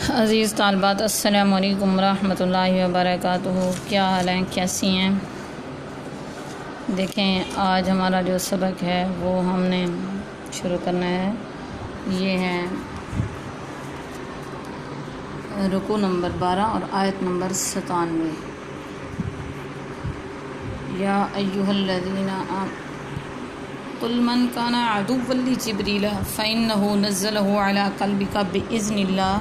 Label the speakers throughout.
Speaker 1: عزیز طالبات، السلام علیکم ورحمۃ اللہ وبرکاتہ۔ کیا حال ہیں، کیسی ہیں؟ دیکھیں، آج ہمارا جو سبق ہے وہ ہم نے شروع کرنا ہے۔ یہ ہے رکوع نمبر 12 اور آیت نمبر 97۔ یا ایھا الذین قل من کان عدوا لجبریل فإنہ نزلہ علی قلبک بإذن اللہ۔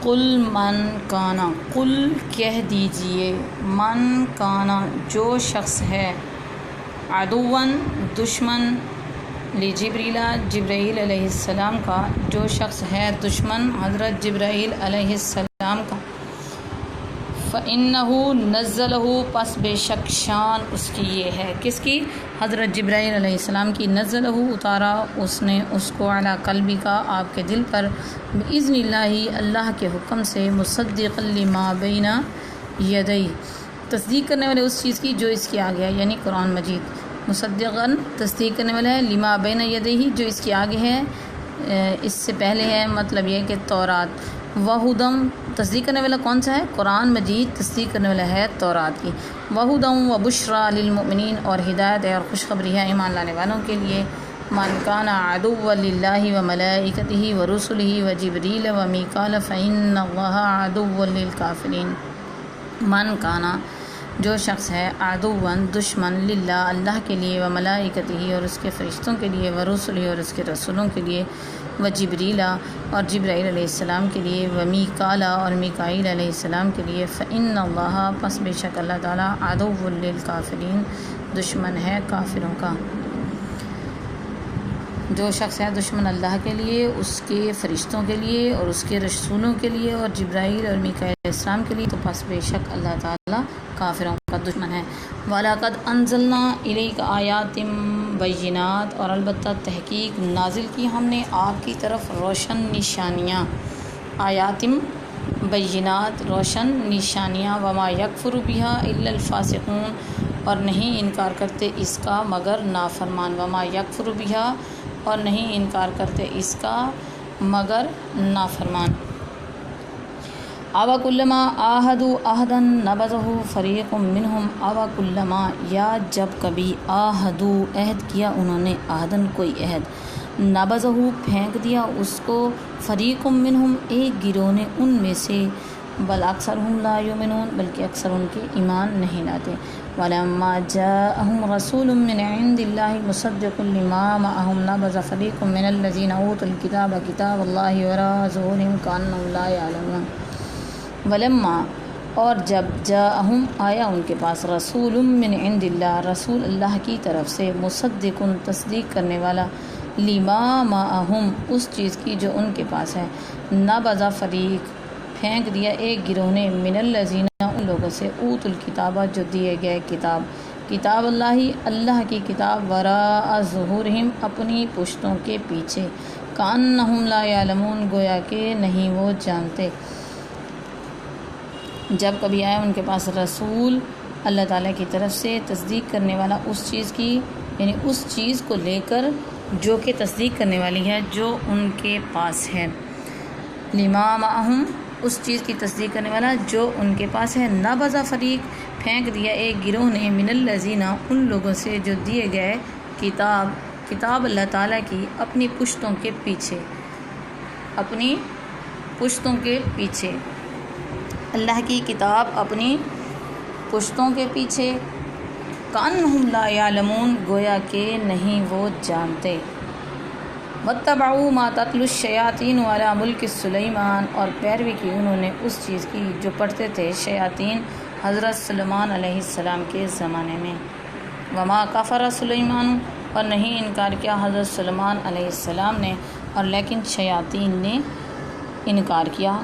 Speaker 1: قل من کانا، قل کہہ دیجئے، من کانا جو شخص ہے، عدوً دشمن، لجبریل جبرائیل علیہ السلام کا، جو شخص ہے دشمن حضرت جبرائیل علیہ السلام کا، فَإِنَّهُ نَزَّلَهُ پس بے شک شان اس کی یہ ہے، کس کی؟ حضرت جبرائیل علیہ السلام کی، نزلہ اتارا اس نے اس کو، علی قلبی کا آپ کے دل پر، بِإِذْنِ اللہ اللہ کے حکم سے، مصدقا لما بین یدیہ تصدیق کرنے والے اس چیز کی جو اس کے آگے ہے، یعنی قرآن مجید، مصدقاً تصدیق کرنے والا ہے، لما بین یدیہ جو اس کے آگے ہے، اس سے پہلے ہے، مطلب یہ کہ تورات، وہدم تصدیق کرنے والا کون سا ہے؟ قرآن مجید تصدیق کرنے والا ہے تورات کی، وہدم و بشریٰ للمؤمنین اور ہدایت ہے اور خوشخبری ہے ایمان لانے والوں کے لیے، من کان عدوا للہ و ملائکتہ و رسلہ و جبریل و میکال فإن اللہ عدو للکافرین۔ من کانا جو شخص ہے، عدوً دشمن، للہ اللہ کے لیے، و ملائکتہ اور اس کے فرشتوں کے لیے، و رسلہ اور اس کے رسولوں کے لیے، و جبریل اور جبرائیل علیہ السلام کے لیے، و میکال اور میکائیل علیہ السلام کے لیے، فإن اللہ پس بے شک اللہ تعالیٰ، عدو للکافرین دشمن ہے کافروں کا۔ جو شخص ہے دشمن اللہ کے لیے، اس کے فرشتوں کے لیے اور اس کے رسولوں کے لیے اور جبرائیل اور میکائیل علیہ السلام کے لیے، تو پس بے شک اللہ تعالیٰ کافروں کا دشمن ہے۔ وَلَقَدْ أَنزَلْنَا إِلَيْكَ آیَاتٍ بَیِّنَاتٍ اور البتہ تحقیق نازل کی ہم نے آپ کی طرف روشن نشانیاں، آیاتٍ بَیِّنَات روشن نشانیاں، وَمَا يَکْفُرُ بِهَا إِلَّا الْفَاسِقُونَ اور نہیں انکار کرتے اس کا مگر نافرمان، وَمَا يَکْفُرُ بِهَا اور نہیں انکار کرتے اس کا مگر نافرمان۔ اَوَ كُلَّمَا عَاهَدُوا عَهْدًا نَبَذَهُ فَرِيقٌ مِّنْهُمْ اَوَ كُلَّمَا یا جب کبھی، عَاهَدُوا عہد کیا انہوں نے، عہدًا کوئی عہد، نَبَذَهُ پھینک دیا اس کو، فَرِيقٌ مِّنْهُمْ ایک گروہ نے ان میں سے، بل اکثرهم لا یؤمنون بلکہ اکثر ان کے ایمان نہیں لاتے۔ وَلَمَّا جَاءَهُمْ رَسُولٌ مِّنْ عِندِ اللَّهِ مُصَدِّقٌ لِّمَا مَعَهُمْ نَبَذَ فَرِيقٌ مِّنَ الَّذِينَ أُوتُوا الْكِتَابَ كِتَابَ اللَّهِ وَرَاءَ ظُهُورِهِمْ كَأَنَّهُمْ لَا يَعْلَمُونَ۔ وَلَمَّا اور جب، جاءہم آیا ان کے پاس، رسول من عند اللہ رسول اللہ کی طرف سے، مصدق تصدیق کرنے والا، لما معہم اس چیز کی جو ان کے پاس ہے، نبذ فریق پھینک دیا ایک گروہ نے، من الذین ان لوگوں سے، اوت الکتابہ جو دیے گئے کتاب، کتاب اللہ اللہ کی کتاب، وراء ظہورہم اپنی پشتوں کے پیچھے، کأنہم لا یعلمون گویا کہ نہیں وہ جانتے۔ جب کبھی آیا ان کے پاس رسول اللہ تعالیٰ کی طرف سے تصدیق کرنے والا اس چیز کی، یعنی اس چیز کو لے کر جو کہ تصدیق کرنے والی ہے جو ان کے پاس ہے، لما معہم اس چیز کی تصدیق کرنے والا جو ان کے پاس ہے، نبذ فریق پھینک دیا ایک گروہ نے، من الذین ان لوگوں سے جو دیے گئے کتاب اللہ تعالیٰ کی، اپنی پشتوں کے پیچھے، اپنی پشتوں کے پیچھے، اللہ کی کتاب اپنی پشتوں کے پیچھے، کأنہم لا یعلمون گویا کہ نہیں وہ جانتے۔ واتبعوا ما تتلو الشیاطین علی ملک سلیمان اور پیروی کی انہوں نے اس چیز کی جو پڑھتے تھے شیاطین حضرت سلیمان علیہ السلام کے زمانے میں، وما کفر سلیمان اور نہیں انکار کیا حضرت سلیمان علیہ السلام نے، اور لیکن شیاطین نے انکار کیا،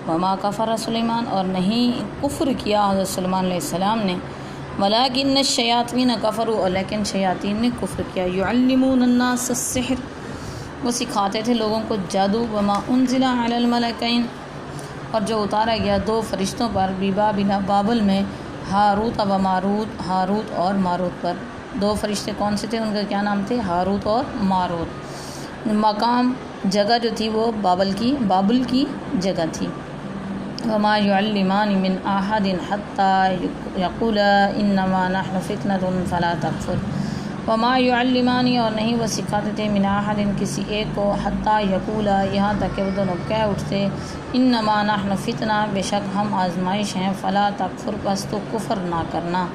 Speaker 1: وما کفر سلیمان اور نہیں کفر کیا حضرت سلیمان علیہ السلام نے، ولکن الشیاطین کفروا اور لیکن شیاطین نے کفر کیا، یعلمون الناس السحر وہ سکھاتے تھے لوگوں کو جادو، وما انزل علی الملکین اور جو اتارا گیا دو فرشتوں پر، ببابل بابل میں، ہاروت و ماروت ہاروت اور ماروت پر۔ دو فرشتے کون سے تھے، ان کا کیا نام تھے؟ ہاروت اور ماروت۔ مقام جگہ جو تھی وہ بابل کی جگہ تھی۔ وما يعلمان من احد حتى يقولا انما نحن فتنة فلا تكفر۔ وما يعلمان اور نہیں وہ سکھاتے تھے من احد کسی ایک کو حتى يقولا یہاں تک کہ وہ دونوں کہہ اٹھتے انما نحن فتنہ بے شک ہم آزمائش ہیں فلا تکفر پس تو کفر نہ کرنا۔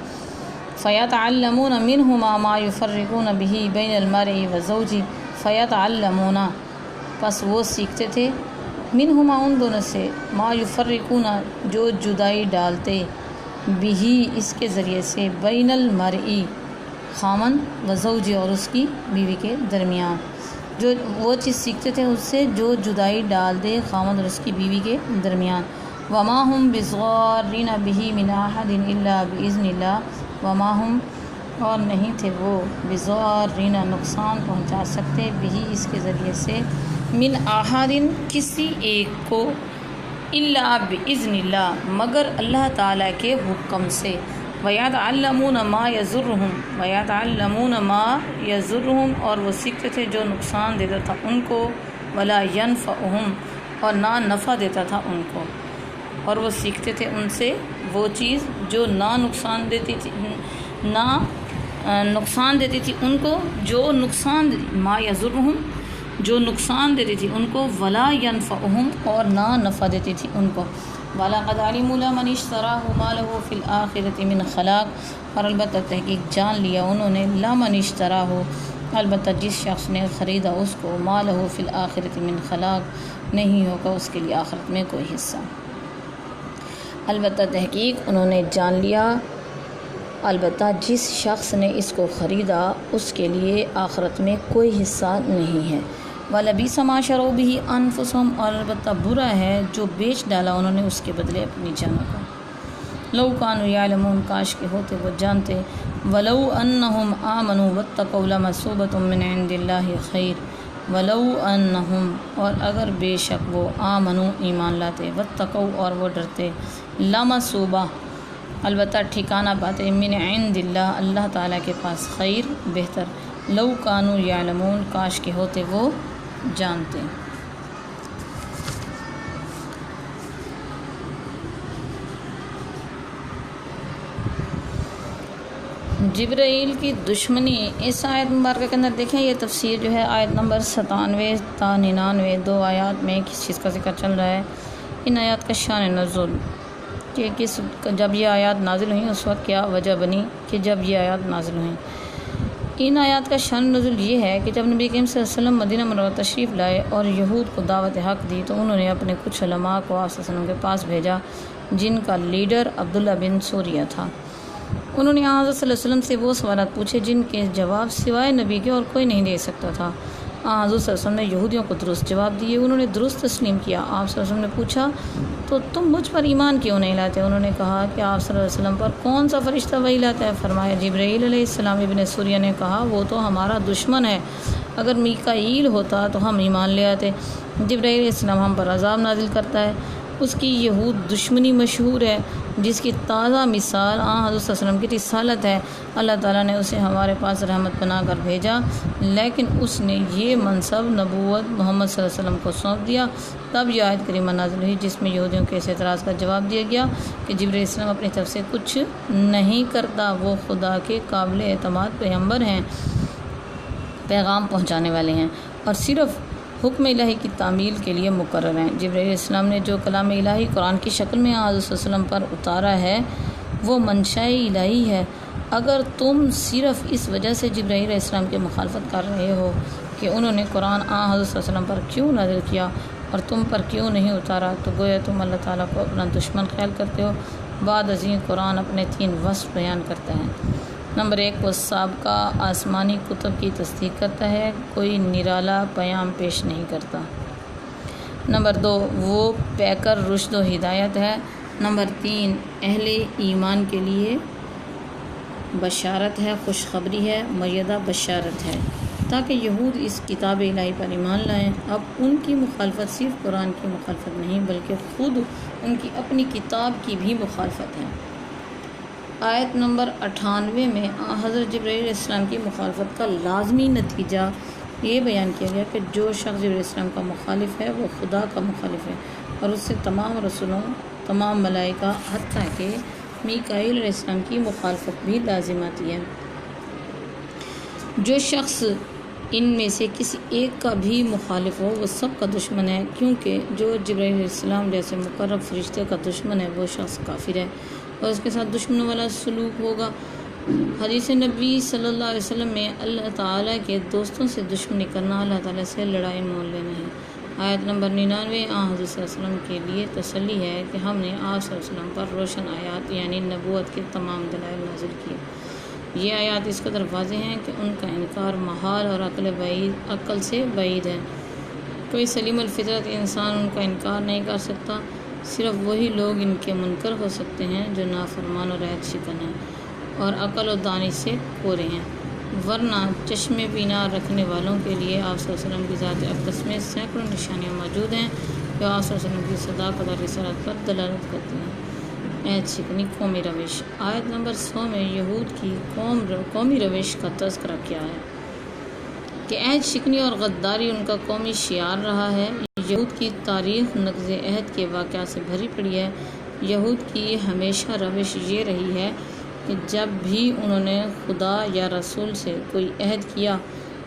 Speaker 1: فیتعلمون منہما ما یفرقون به بین المرء وزوجه فیتعلمون پس وہ سیکھتے تھے منہما ان دونوں سے ما یفرقون جو جدائی ڈالتے بھی اس کے ذریعے سے بین المرئی خامند و زوجی اور اس کی بیوی کے درمیان، جو وہ چیز سیکھتے تھے اس سے جو جدائی ڈال دے خامند اور اس کی بیوی کے درمیان۔ وما ہم بضارین بہ من احد الا باذن اللہ وما ہم اور نہیں تھے وہ بضارین نقصان پہنچا سکتے بھی اس کے ذریعے سے من احد کسی ایک کو الا باذن اللہ مگر اللہ تعالیٰ کے حکم سے۔ وَيَتَعَلَّمُونَ مَا يَضُرُّهُمْ وَيَتَعَلَّمُونَ مَا يَضُرُّهُمْ اور وہ سیکھتے تھے جو نقصان دیتا تھا ان کو، وَلَا يَنفَعُهُمْ اور نہ نفع دیتا تھا ان کو، اور وہ سیکھتے تھے ان سے وہ چیز جو نہ نقصان دیتی تھی ان کو، جو نقصان ما يَضُرُّهُمْ جو نقصان دیتی تھی ان کو، ولا ينفعهم اور نہ نفع دیتی تھی ان کو۔ وَلَقَدْ عَلِمُوا لَمَنِ اشْتَرَاهُ مَا لَهُ فِي الْآخِرَةِ مِنْ خَلَاقٍ اور البتہ تحقیق جان لیا انہوں نے لَمَنِ اشْتَرَاهُ البتہ جس شخص نے خریدا اس کو، مَا لَهُ فِي الْآخِرَةِ مِنْ خَلَاقٍ نہیں ہوگا اس کے لیے آخرت میں کوئی حصہ۔ البتہ تحقیق انہوں نے جان لیا البتہ جس شخص نے اس کو خریدا اس کے لیے آخرت میں کوئی حصہ نہیں ہے۔ وَلَبِئْسَ مَا شَرَوْا بِهِ أَنفُسَهُمْ اور البتہ برا ہے جو بیچ ڈالا انہوں نے اس کے بدلے اپنی جانوں کو۔ لَوْ كَانُوا يَعْلَمُونَ کاش کے ہوتے وہ جانتے، وَلَوْ أَنَّهُمْ آمَنُوا وَاتَّقَوْا لَمَثُوبَةٌ مِّنْ عِندِ اللَّهِ خَيْرٌ وَلَوْ أَنَّهُمْ اور اگر بے شک وہ آمنوا ایمان لاتے، واتقوا اور وہ ڈرتے، لَمَثُوبَةٌ البتہ ٹھکانہ پاتے، من عند اللہ اللہ تعالیٰ کے پاس خیر بہتر، لو کانوا یعلمون کاش کے ہوتے وہ جانتے۔ جبرائیل کی دشمنی اس آیت مبارکہ کے اندر دیکھیں، یہ تفسیر جو ہے آیت نمبر 97 تا 99 دو آیات میں کس چیز کا ذکر چل رہا ہے۔ ان آیات کا شان نزول کہ جب یہ آیات نازل ہوئیں اس وقت کیا وجہ بنی کہ جب یہ آیات نازل ہوئیں۔ ان آیات کا شان نزول یہ ہے کہ جب نبی کریم صلی اللہ علیہ وسلم مدینہ منورہ تشریف لائے اور یہود کو دعوت حق دی تو انہوں نے اپنے کچھ علماء کو آپ صلی اللہ علیہ وسلم کے پاس بھیجا جن کا لیڈر عبداللہ بن سوریہ تھا۔ انہوں نے حضرت صلی اللہ علیہ وسلم سے وہ سوالات پوچھے جن کے جواب سوائے نبی کے اور کوئی نہیں دے سکتا تھا۔ حضرت صلی اللہ علیہ وسلم نے یہودیوں کو درست جواب دیے، انہوں نے درست تسلیم کیا۔ آپ صلی اللہ علیہ وسلم نے پوچھا تو تم مجھ پر ایمان کیوں نہیں لاتے؟ انہوں نے کہا کہ آپ صلی اللہ علیہ وسلم پر کون سا فرشتہ وحی لاتا ہے؟ فرمایا جبرائیل علیہ السلام۔ ابن سوریہ نے کہا وہ تو ہمارا دشمن ہے، اگر میکائیل ہوتا تو ہم ایمان لے آتے۔ جبرائیل علیہ السلام ہم پر عذاب نازل کرتا ہے، اس کی یہود دشمنی مشہور ہے جس کی تازہ مثال حضرت صلی اللہ علیہ وسلم کی رسالت ہے۔ اللہ تعالیٰ نے اسے ہمارے پاس رحمت بنا کر بھیجا، لیکن اس نے یہ منصب نبوت محمد صلی اللہ علیہ وسلم کو سونپ دیا۔ تب یہ آیت کریمہ نازل ہوئی جس میں یہودیوں کے اس اعتراض کا جواب دیا گیا کہ جبرائیل علیہ السلام اپنی طرف سے کچھ نہیں کرتا، وہ خدا کے قابل اعتماد پیغمبر ہیں، پیغام پہنچانے والے ہیں اور صرف حکم الہی کی تعمیل کے لیے مقرر ہیں۔ جبرائیل علیہ السلام نے جو کلام الہی قرآن کی شکل میں حضرت صلی اللہ علیہ وسلم پر اتارا ہے وہ منشاء الہی ہے۔ اگر تم صرف اس وجہ سے جبرائیل علیہ السلام کی مخالفت کر رہے ہو کہ انہوں نے قرآن حضرت صلی اللہ علیہ وسلم پر کیوں نازل کیا اور تم پر کیوں نہیں اتارا، تو گویا تم اللہ تعالیٰ کو اپنا دشمن خیال کرتے ہو۔ بعد ازیں قرآن اپنے 3 وصف بیان کرتا ہے۔ نمبر 1 وہ سابقہ آسمانی کتب کی تصدیق کرتا ہے، کوئی نرالا پیام پیش نہیں کرتا۔ نمبر 2 وہ پیکر رشد و ہدایت ہے۔ نمبر 3 اہل ایمان کے لیے بشارت ہے، خوشخبری ہے، مؤیدہ بشارت ہے تاکہ یہود اس کتاب الہی پر ایمان لائیں۔ اب ان کی مخالفت صرف قرآن کی مخالفت نہیں بلکہ خود ان کی اپنی کتاب کی بھی مخالفت ہے۔ آیت نمبر 98 میں حضرت جبرائیل علیہ السلام کی مخالفت کا لازمی نتیجہ یہ بیان کیا گیا کہ جو شخص جبرائیل علیہ السلام کا مخالف ہے وہ خدا کا مخالف ہے، اور اس سے تمام رسولوں، تمام ملائکہ، حتیٰ کہ میکائیل علیہ السلام کی مخالفت بھی لازم آتی ہے۔ جو شخص ان میں سے کسی ایک کا بھی مخالف ہو وہ سب کا دشمن ہے، کیونکہ جو جبرائیل علیہ السلام جیسے مقرب فرشتے کا دشمن ہے وہ شخص کافر ہے اور اس کے ساتھ دشمنوں والا سلوک ہوگا۔ حدیث نبی صلی اللہ علیہ وسلم میں اللہ تعالیٰ کے دوستوں سے دشمنی کرنا اللہ تعالیٰ سے لڑائی مول لینا ہے۔ آیت نمبر 99 حضرت صلی اللہ علیہ وسلم کے لیے تسلی ہے کہ ہم نے آپ صلی اللہ علیہ وسلم پر روشن آیات یعنی نبوت کے تمام دلائل نازل کیے۔ یہ آیات اس قدر واضح ہیں کہ ان کا انکار محال اور عقل سے بعید ہے۔ کوئی سلیم الفطرت انسان ان کا انکار نہیں کر سکتا، صرف وہی لوگ ان کے منکر ہو سکتے ہیں جو نافرمان اور عہد شکن ہیں اور عقل و دانش سے کورے ہیں، ورنہ چشم بینا رکھنے والوں کے لیے آپ صلی اللہ علیہ وسلم کی ذات اقدس میں سینکڑوں نشانیاں موجود ہیں جو آپ صلی اللہ علیہ وسلم کی صداقت اور رسالت پر دلالت کرتی ہیں۔ عہد شکنی قومی روش۔ آیت نمبر 100 میں یہود کی قومی روش کا تذکرہ کیا ہے کہ عہد شکنی اور غداری ان کا قومی شعار رہا ہے۔ یہود کی تاریخ نقض عہد کے واقعات سے بھری پڑی ہے۔ یہود کی ہمیشہ روش یہ رہی ہے کہ جب بھی انہوں نے خدا یا رسول سے کوئی عہد کیا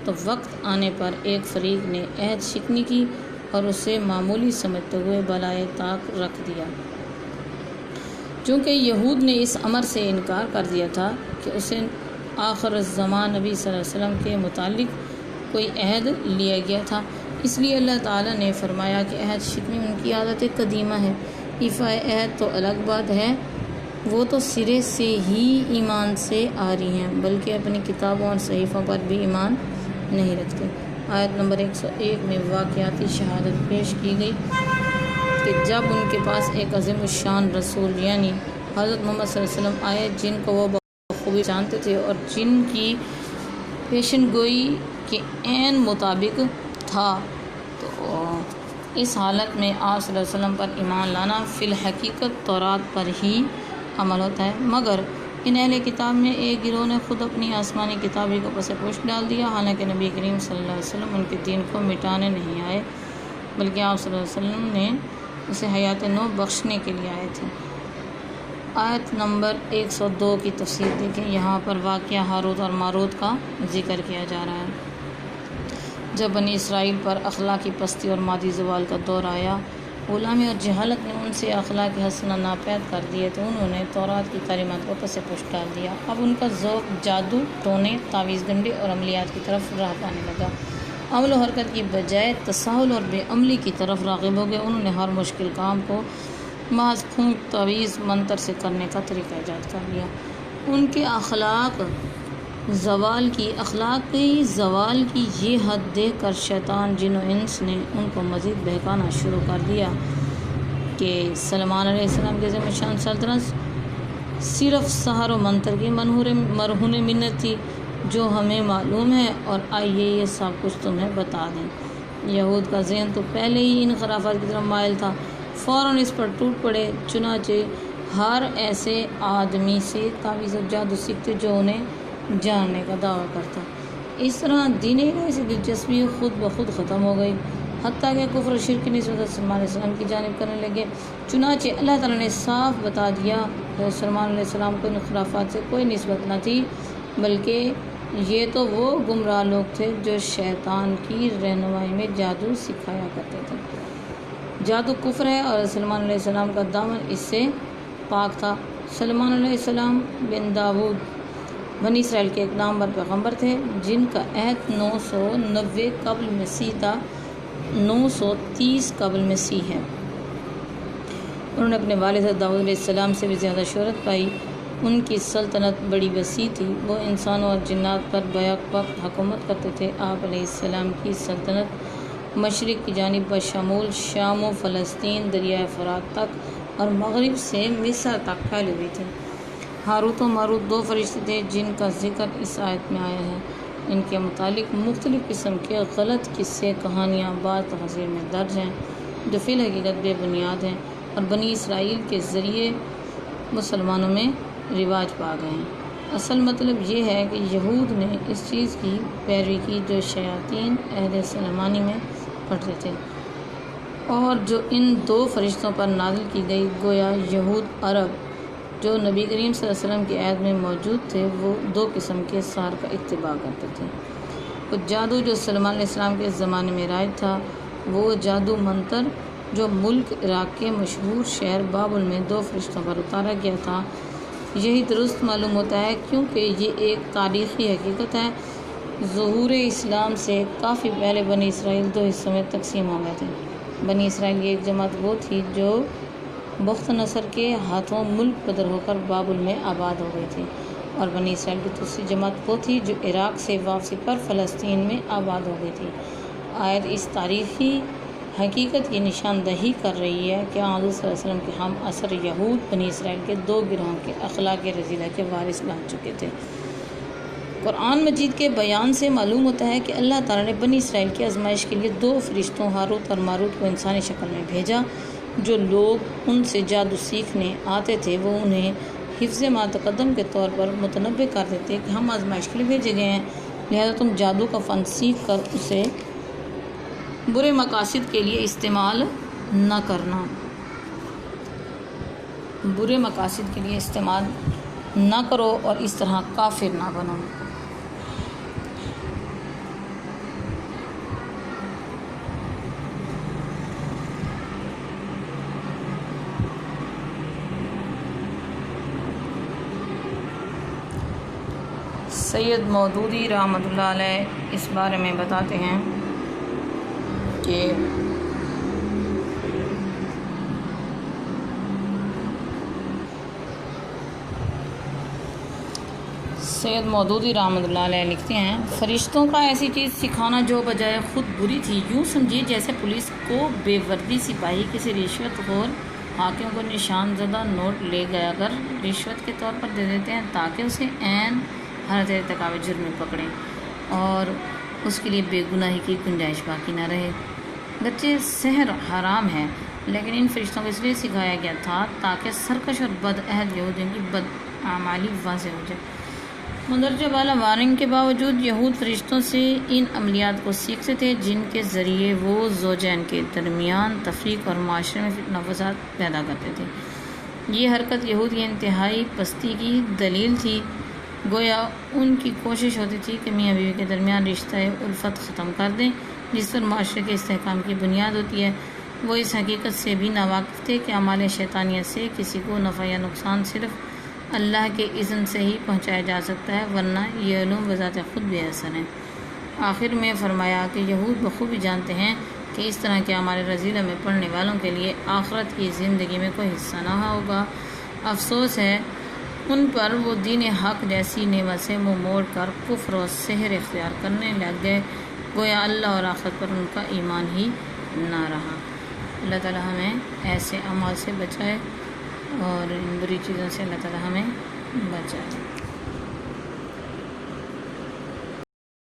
Speaker 1: تو وقت آنے پر ایک فریق نے عہد شکنی کی اور اسے معمولی سمجھتے ہوئے بالائے طاق رکھ دیا۔ چونکہ یہود نے اس امر سے انکار کر دیا تھا کہ اسے آخر الزمان نبی صلی اللہ علیہ وسلم کے متعلق کوئی عہد لیا گیا تھا، اس لیے اللہ تعالیٰ نے فرمایا کہ عہد شکنی ان کی عادت قدیمہ ہے۔ ایفائے عہد تو الگ بات ہے، وہ تو سرے سے ہی ایمان سے آ رہی ہیں، بلکہ اپنی کتابوں اور صحیفوں پر بھی ایمان نہیں رکھتے۔ آیت نمبر 101 میں واقعاتی شہادت پیش کی گئی کہ جب ان کے پاس ایک عظیم الشان رسول یعنی حضرت محمد صلی اللہ علیہ وسلم آئے جن کو وہ بخوبی جانتے تھے اور جن کی پیشن گوئی کے عین مطابق تھا، تو اس حالت میں آپ صلی اللہ علیہ وسلم پر ایمان لانا فی الحقیقت تورات پر ہی عمل ہوتا ہے، مگر ان اہل کتاب میں ایک گروہ نے خود اپنی آسمانی کتابی کو پس پوش ڈال دیا، حالانکہ نبی کریم صلی اللہ علیہ وسلم ان کے دین کو مٹانے نہیں آئے بلکہ آپ صلی اللہ علیہ وسلم نے اسے حیات نو بخشنے کے لیے آئے تھے۔ آیت نمبر 102 کی تفسیر دیکھیں، یہاں پر واقعہ ہاروت اور ماروت کا ذکر کیا جا رہا ہے۔ جب بنی اسرائیل پر اخلاقی پستی اور مادی زوال کا دور آیا، غلامی اور جہالت نے ان سے اخلاق حسنہ ناپید کر دیے تو انہوں نے تورات کی تعلیمات کو پس پوش ڈال دیا۔ اب ان کا ذوق جادو، ٹونے، تعویذ گنڈی اور عملیات کی طرف راہ پانے لگا۔ عمل و حرکت کی بجائے تساہل اور بے عملی کی طرف راغب ہو گئے۔ انہوں نے ہر مشکل کام کو محض پھونک، تعویذ، منتر سے کرنے کا طریقہ ایجاد کر لیا۔ ان کے اخلاقی زوال کی یہ حد دیکھ کر شیطان، جن و انس نے ان کو مزید بہکانا شروع کر دیا کہ سلیمان علیہ السلام کی عظیم شان سلطنت صرف سحر و منتر کی مرہون منت تھی جو ہمیں معلوم ہے، اور آئیے یہ سب کچھ تمہیں بتا دیں۔ یہود کا ذہن تو پہلے ہی ان خرافات کی طرف مائل تھا، فوراً اس پر ٹوٹ پڑے، چنانچہ ہر ایسے آدمی سے تعویذ و جادو سیکھتے جو انہیں جاننے کا دعویٰ کرتا۔ اس طرح دین الہی سے دلچسپی خود بخود ختم ہو گئی، حتیٰ کہ کفر و شرک کی نسبت سلیمان علیہ السلام کی جانب کرنے لگے۔ چنانچہ اللہ تعالیٰ نے صاف بتا دیا کہ سلیمان علیہ السلام کو ان خرافات سے کوئی نسبت نہ تھی، بلکہ یہ تو وہ گمراہ لوگ تھے جو شیطان کی رہنمائی میں جادو سکھایا کرتے تھے۔ جادو کفر ہے اور سلیمان علیہ السلام کا دامن اس سے پاک تھا۔ سلیمان علیہ السلام بن داود بنی اسرائیل کے ایک نامور پیغمبر تھے جن کا عہد 990 قبل مسیح تا 930 قبل مسیح ہے۔ انہوں نے اپنے والد داؤد علیہ السلام سے بھی زیادہ شہرت پائی۔ ان کی سلطنت بڑی وسیع تھی، وہ انسانوں اور جنات پر بیک وقت حکومت کرتے تھے۔ آپ علیہ السلام کی سلطنت مشرق کی جانب بشمول شام و فلسطین، دریائے فرات تک اور مغرب سے مصر تک پھیلی ہوئی تھی۔ ہاروت و ماروت دو فرشتے تھے جن کا ذکر اس آیت میں آیا ہے۔ ان کے متعلق مختلف قسم کے غلط قصے کہانیاں بعض تفاسیر میں درج ہیں جو فی الحقیقت بے بنیاد ہیں اور بنی اسرائیل کے ذریعے مسلمانوں میں رواج پا گئے ہیں۔ اصل مطلب یہ ہے کہ یہود نے اس چیز کی پیروی کی جو شیاطین اہل سلیمانی میں پڑھتے تھے اور جو ان 2 فرشتوں پر نازل کی گئی، گویا یہود عرب جو نبی کریم صلی اللہ علیہ وسلم کی عہد میں موجود تھے وہ 2 قسم کے سحر کا اتباع کرتے تھے۔ کچھ جادو جو سلیمان علیہ السلام کے زمانے میں رائج تھا، وہ جادو منتر جو ملک عراق کے مشہور شہر بابل میں 2 فرشتوں پر اتارا گیا تھا، یہی درست معلوم ہوتا ہے کیونکہ یہ ایک تاریخی حقیقت ہے۔ ظہور اسلام سے کافی پہلے بنی اسرائیل 2 حصوں میں تقسیم ہو گئے تھے۔ بنی اسرائیل کی ایک جماعت وہ تھی جو بخت نصر کے ہاتھوں ملک بدر ہو کر بابل میں آباد ہو گئی تھی، اور بنی اسرائیل کی دوسری جماعت وہ تھی جو عراق سے واپسی پر فلسطین میں آباد ہو گئی تھی۔ آیت اس تاریخی حقیقت کی نشاندہی کر رہی ہے کہ حضور صلی اللہ علیہ وسلم کے ہم عصر یہود بنی اسرائیل کے 2 گروہوں کے اخلاق رذیلہ کے وارث بن چکے تھے۔ قرآن مجید کے بیان سے معلوم ہوتا ہے کہ اللہ تعالیٰ نے بنی اسرائیل کی آزمائش کے لیے 2 فرشتوں ہاروت اور ماروت کو انسانی شکل میں بھیجا۔ جو لوگ ان سے جادو سیکھنے آتے تھے وہ انہیں حفظ ما تقدم کے طور پر متنبہ کر دیتے کہ ہم آزمائش کے لیے بھیجے گئے ہیں، لہذا تم جادو کا فن سیکھ کر اسے برے مقاصد کے لیے استعمال نہ کرنا، برے مقاصد کے لیے استعمال نہ کرو اور اس طرح کافر نہ بنو۔ سید مودودی رحمۃ اللہ علیہ اس بارے میں بتاتے ہیں کہ سید مودودی رحمۃ اللہ علیہ لکھتے ہیں، فرشتوں کا ایسی چیز سکھانا جو بجائے خود بری تھی، یوں سمجھیے جیسے پولیس کو بے وردی سپاہی کسی رشوت خور حاکم کو نشان زدہ نوٹ لے گیا کر رشوت کے طور پر دے دیتے ہیں تاکہ اسے عین حالت ارتکاب جرم میں پکڑیں اور اس کے لیے بے گناہی کی گنجائش باقی نہ رہے۔ گرچہ سحر حرام ہے لیکن ان فرشتوں کو اس لیے سکھایا گیا تھا تاکہ سرکش اور بد عہد یہودیوں کی بدعمالی واضح ہو جائے۔ مندرجہ بالا وارننگ کے باوجود یہود فرشتوں سے ان عملیات کو سیکھتے تھے جن کے ذریعے وہ زوجین کے درمیان تفریق اور معاشرے میں فتنہ فساد پیدا کرتے تھے۔ یہ حرکت یہود کی انتہائی پستی کی دلیل تھی، گویا ان کی کوشش ہوتی تھی کہ میاں بیوی کے درمیان رشتہ الفت ختم کر دیں جس پر معاشرے کے استحکام کی بنیاد ہوتی ہے۔ وہ اس حقیقت سے بھی ناواقف تھے کہ اعمال شیطانیہ سے کسی کو نفع یا نقصان صرف اللہ کے اذن سے ہی پہنچایا جا سکتا ہے، ورنہ یہ علوم بذات خود بے اثر ہیں۔ آخر میں فرمایا کہ یہود بخوبی جانتے ہیں کہ اس طرح کے اعمال رذیلہ میں پڑھنے والوں کے لیے آخرت کی زندگی میں کوئی حصہ نہ ہوگا۔ افسوس ہے ان پر، وہ دین حق جیسی نعمت سے منہ موڑ کر کفر و سحر اختیار کرنے لگ گئے، گویا اللہ اور آخرت پر ان کا ایمان ہی نہ رہا۔ اللہ تعالیٰ ہمیں ایسے اعمال سے بچائے اور ان بری چیزوں سے اللہ تعالیٰ ہمیں بچائے۔